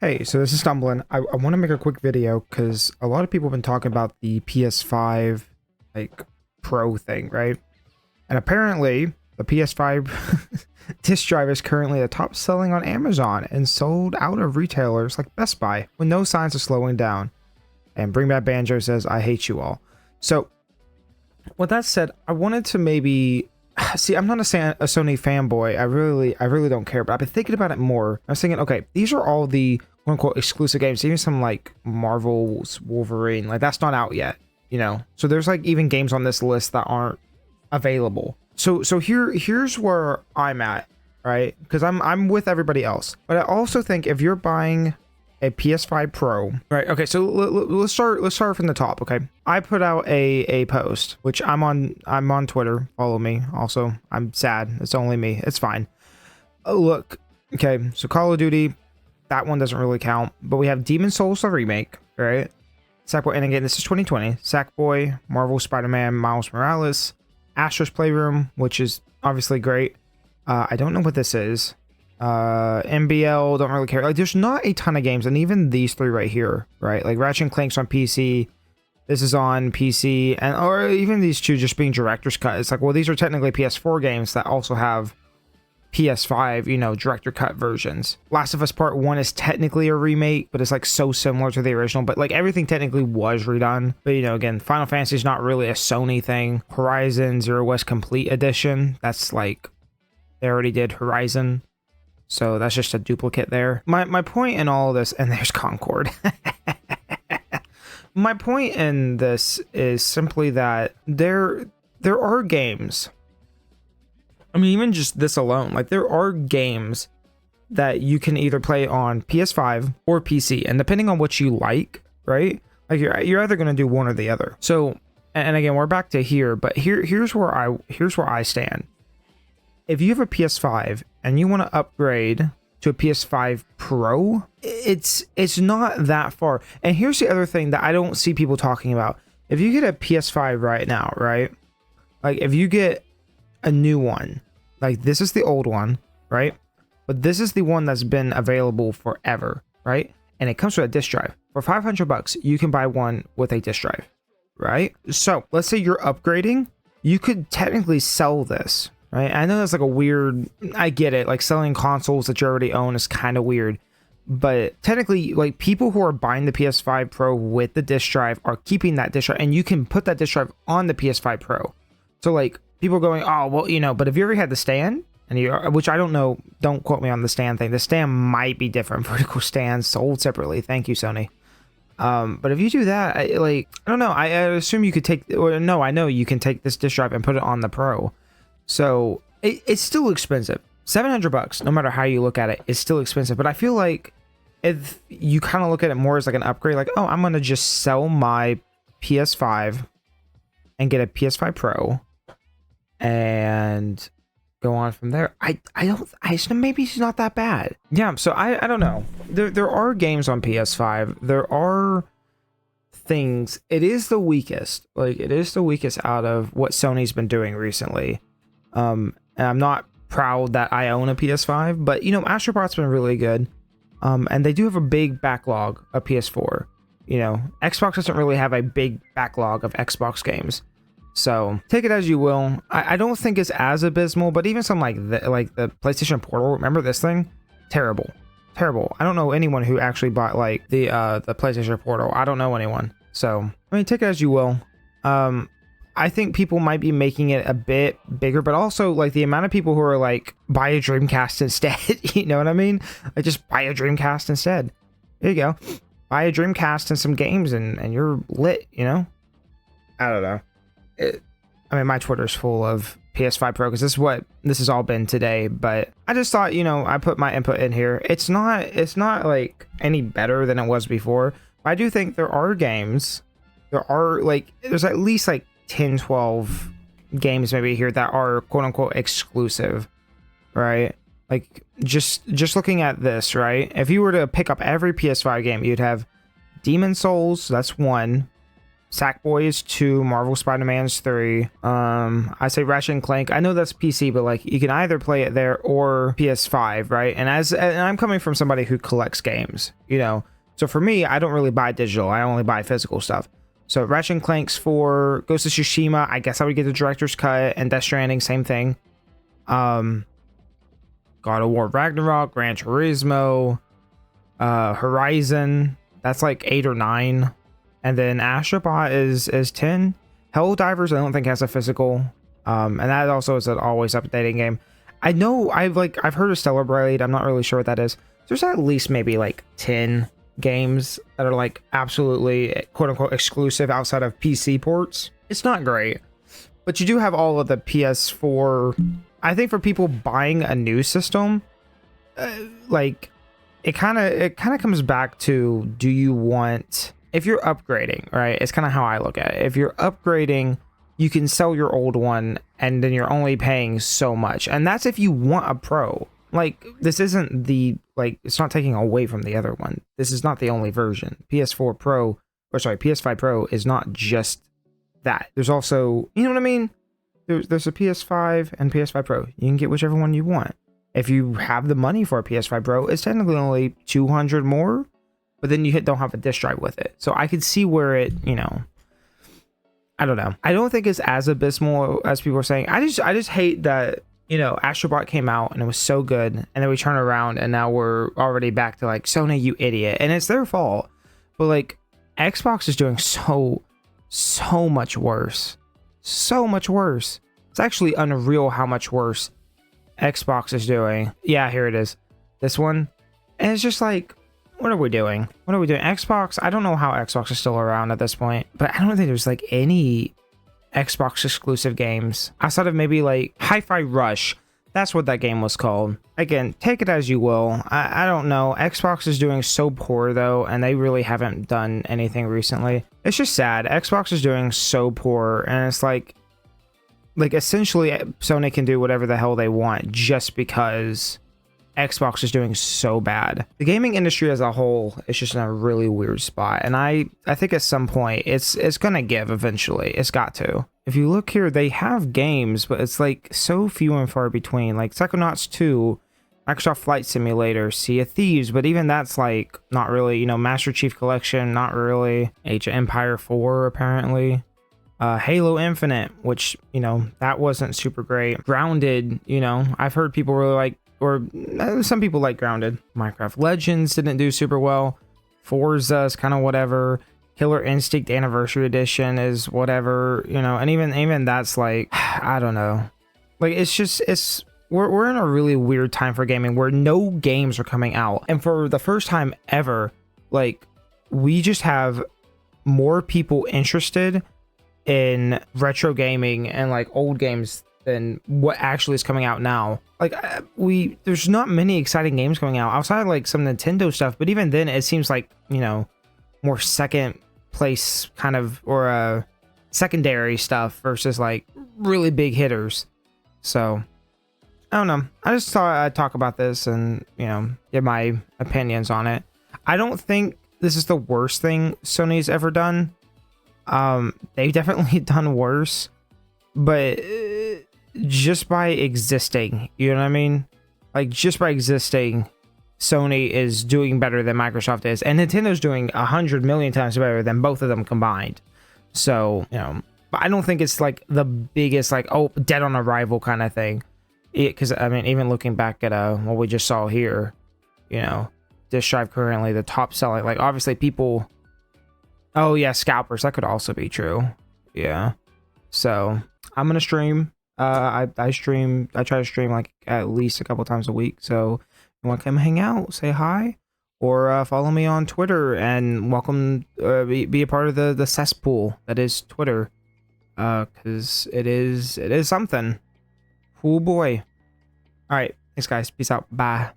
Hey, so this is Stumbling. I want to make a quick video because a lot of people have been talking about the PS5 like Pro thing, right? And apparently the PS5 disc drive is currently the top selling on Amazon and sold out of retailers like Best Buy with no signs of slowing down. And Bring Back Banjo says, I hate you all. So with that said, I wanted to maybe see, I'm not a Sony fanboy. I really don't care, but I've been thinking about it more. I was thinking, okay, these are all the quote unquote exclusive games, even some like Marvel's Wolverine, like that's not out yet, you know? So there's like even games on this list that aren't available. So here's where I'm at, right? Because I'm with everybody else. But I also think if you're buying a PS5 Pro, right? Okay, so let's start from the top. Okay, I put out a post, which I'm on Twitter. Follow me. Also, I'm sad. It's only me. It's fine. Oh, look. Okay, so Call of Duty, that one doesn't really count. But we have Demon Souls the remake, right? Sackboy, and again, this is 2020. Sackboy, Marvel Spider-Man, Miles Morales, Astro's Playroom, which is obviously great. I don't know what this is. MBL, don't really care. Like, there's not a ton of games, and even these three right here, right? Like Ratchet and Clank's on PC. This is on PC, and or even these two just being director's cut. It's like, well, these are technically PS4 games that also have PS5, you know, director cut versions. Last of Us Part 1 is technically a remake, but it's like so similar to the original, but like everything technically was redone. But you know, again, Final Fantasy is not really a Sony thing. Horizon Zero West Complete Edition, that's like, they already did Horizon. So that's just a duplicate there. My point in all of this, and there's Concord. My point in this is simply that there are games. I mean, even just this alone, like there are games that you can either play on PS5 or PC, and depending on what you like, right? Like you're either gonna do one or the other. So, and again, we're back to here, but here's where I stand. If you have a PS5 and you want to upgrade to a PS5 Pro, it's not that far. And here's the other thing that I don't see people talking about. If you get a PS5 right now, right? Like if you get a new one, like this is the old one, right? But this is the one that's been available forever, right? And it comes with a disc drive. For $500, you can buy one with a disc drive, right? So let's say you're upgrading, you could technically sell this. Right, I know that's like a weird, I get it, like selling consoles that you already own is kind of weird, but technically, like people who are buying the PS5 Pro with the disc drive are keeping that disc drive, and you can put that disc drive on the PS5 Pro. So like people are going, oh well, you know, but if you already had the stand, and you, which I don't know, don't quote me on the stand thing. The stand might be different, vertical stands sold separately. Thank you, Sony. But if you do that, I don't know. I assume you could take, or no, I know you can take this disc drive and put it on the Pro. So it's still expensive. $700, no matter how you look at it, is still expensive. But I feel like if you kind of look at it more as like an upgrade, like, oh, I'm going to just sell my PS5 and get a PS5 Pro and go on from there. I maybe it's not that bad. Yeah, so I don't know. There are games on PS5. There are things. It is the weakest. Like, it is the weakest out of what Sony's been doing recently. And I'm not proud that I own a PS5, but you know, Astrobot's been really good. And they do have a big backlog of PS4. You know, Xbox doesn't really have a big backlog of Xbox games. So take it as you will. I don't think it's as abysmal, but even something like the PlayStation Portal, remember this thing? Terrible. I don't know anyone who actually bought like the PlayStation Portal. I don't know anyone. So I mean, take it as you will. I think people might be making it a bit bigger, but also like the amount of people who are like, buy a Dreamcast instead. You know what I mean? Like just buy a Dreamcast instead. There you go. Buy a Dreamcast and some games and you're lit, you know? I don't know. I mean, my Twitter's full of PS5 Pro because this has all been today, but I just thought, you know, I put my input in here. It's not like any better than it was before. But I do think there are games. There's at least like 10, 12 games maybe here that are quote unquote exclusive, right? Like just looking at this, right? If you were to pick up every PS5 game, you'd have Demon Souls, that's one. Sackboys 2, Marvel Spider-Man's 3. I say Ratchet and Clank. I know that's PC, but like you can either play it there or PS5, right? And I'm coming from somebody who collects games, you know. So for me, I don't really buy digital. I only buy physical stuff. So Ratchet and Clank's 4, Ghost of Tsushima, I guess I would get the director's cut, and Death Stranding, same thing. God of War Ragnarok, Gran Turismo, Horizon, that's like 8 or 9. And then Astrobot is 10. Helldivers I don't think has a physical. And that also is an always updating game. I know I've heard of Stellar Blade. I'm not really sure what that is. There's at least maybe like 10 games that are like absolutely quote unquote exclusive outside of PC ports. It's not great. But you do have all of the PS4. I think for people buying a new system, like it kind of comes back to, do you want, if you're upgrading, right? It's kind of how I look at it. If you're upgrading, you can sell your old one and then you're only paying so much. And that's if you want a Pro. Like, this isn't the, like, it's not taking away from the other one. This is not the only version. PS4 Pro, or sorry, PS5 Pro is not just that. There's also, you know what I mean? There's a PS5 and PS5 Pro. You can get whichever one you want. If you have the money for a PS5 Pro, it's technically only $200 more, but then you don't have a disc drive with it. So I could see where it, you know, I don't know. I don't think it's as abysmal as people are saying. I just hate that, you know, Astrobot came out and it was so good, and then we turn around and now we're already back to like, Sony, you idiot. And it's their fault. But like, Xbox is doing so much worse. So much worse. It's actually unreal how much worse Xbox is doing. Yeah, here it is. This one. And it's just like, what are we doing? What are we doing? Xbox, I don't know how Xbox is still around at this point, but I don't think there's like any Xbox exclusive games outside of maybe like Hi-Fi Rush. That's what that game was called. Again, take it as you will. I don't know. Xbox is doing so poor though, and they really haven't done anything recently. It's just sad. Xbox is doing so poor, and it's like essentially Sony can do whatever the hell they want just because Xbox is doing so bad. The gaming industry as a whole is just in a really weird spot, and I think at some point it's gonna give eventually. It's got to. If you look here, they have games, but it's like so few and far between. Like Psychonauts 2, Microsoft Flight Simulator, Sea of Thieves, but even that's like not really, you know, Master Chief Collection, not really. Age of Empire 4 apparently. Halo Infinite, which, you know, that wasn't super great. Grounded, you know, I've heard people really like, or some people like Grounded. Minecraft Legends didn't do super well. Forza's kind of whatever. Killer Instinct Anniversary Edition is whatever, you know, and even that's like, I don't know. Like, we're in a really weird time for gaming where no games are coming out. And for the first time ever, like, we just have more people interested in retro gaming and like old games than what actually is coming out now. Like, there's not many exciting games coming out outside of like some Nintendo stuff, but even then it seems like, you know, more second place kind of, or secondary stuff versus like really big hitters. So I don't know. I just thought I'd talk about this and, you know, give my opinions on it. I don't think this is the worst thing Sony's ever done. They've definitely done worse, but just by existing, you know what I mean? Like, just by existing, Sony is doing better than Microsoft is, and Nintendo's doing 100 million times better than both of them combined. So, you know, but I don't think it's like the biggest, like, oh, dead on arrival kind of thing. Because I mean, even looking back at what we just saw here, you know, disk drive currently the top selling, like, obviously people, oh yeah, scalpers, that could also be true. Yeah. So I'm gonna stream. I try to stream like at least a couple times a week. So you want to come hang out, say hi, or follow me on Twitter, and welcome, be a part of the cesspool that is Twitter, because it is something. Oh boy. All right, thanks guys, peace out, bye.